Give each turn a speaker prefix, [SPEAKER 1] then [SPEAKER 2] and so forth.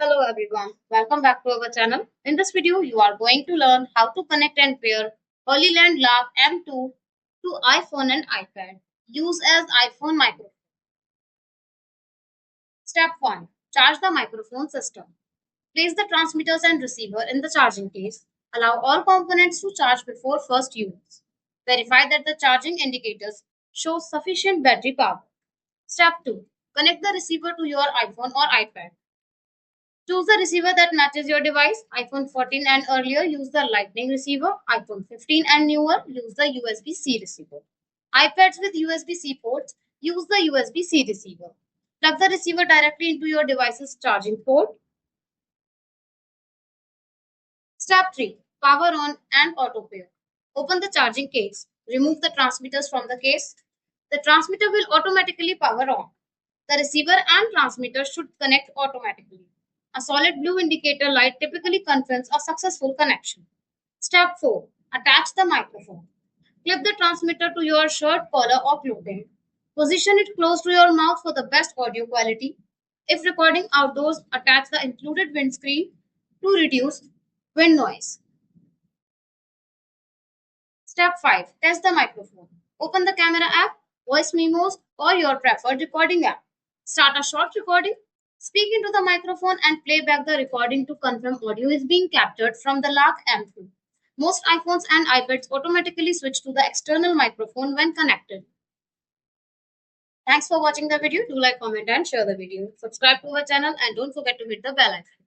[SPEAKER 1] Hello everyone, welcome back to our channel. In this video, you are going to learn how to connect and pair Hollyland LARK M2 to iPhone and iPad. Use as iPhone microphone. Step 1. Charge the microphone system. Place the transmitters and receiver in the charging case. Allow all components to charge before first use. Verify that the charging indicators show sufficient battery power. Step 2. Connect the receiver to your iPhone or iPad. Choose the receiver that matches your device. iPhone 14 and earlier use the Lightning receiver. iPhone 15 and newer use the USB-C receiver. iPads with USB-C ports use the USB-C receiver. Plug the receiver directly into your device's charging port. Step 3. Power on and auto pair. Open the charging case. Remove the transmitters from the case. The transmitter will automatically power on. The receiver and transmitter should connect automatically. A solid blue indicator light typically confirms a successful connection. Step 4. Attach the microphone. Clip the transmitter to your shirt, collar or clothing. Position it close to your mouth for the best audio quality. If recording outdoors, attach the included windscreen to reduce wind noise. Step 5. Test the microphone. Open the camera app, voice memos or your preferred recording app. Start a short recording. Speak into the microphone and play back the recording to confirm audio is being captured from the LARK M2. Most iPhones and iPads automatically switch to the external microphone when connected. Thanks for watching the video. Do like, comment and share the video. Subscribe to our channel and don't forget to hit the bell icon.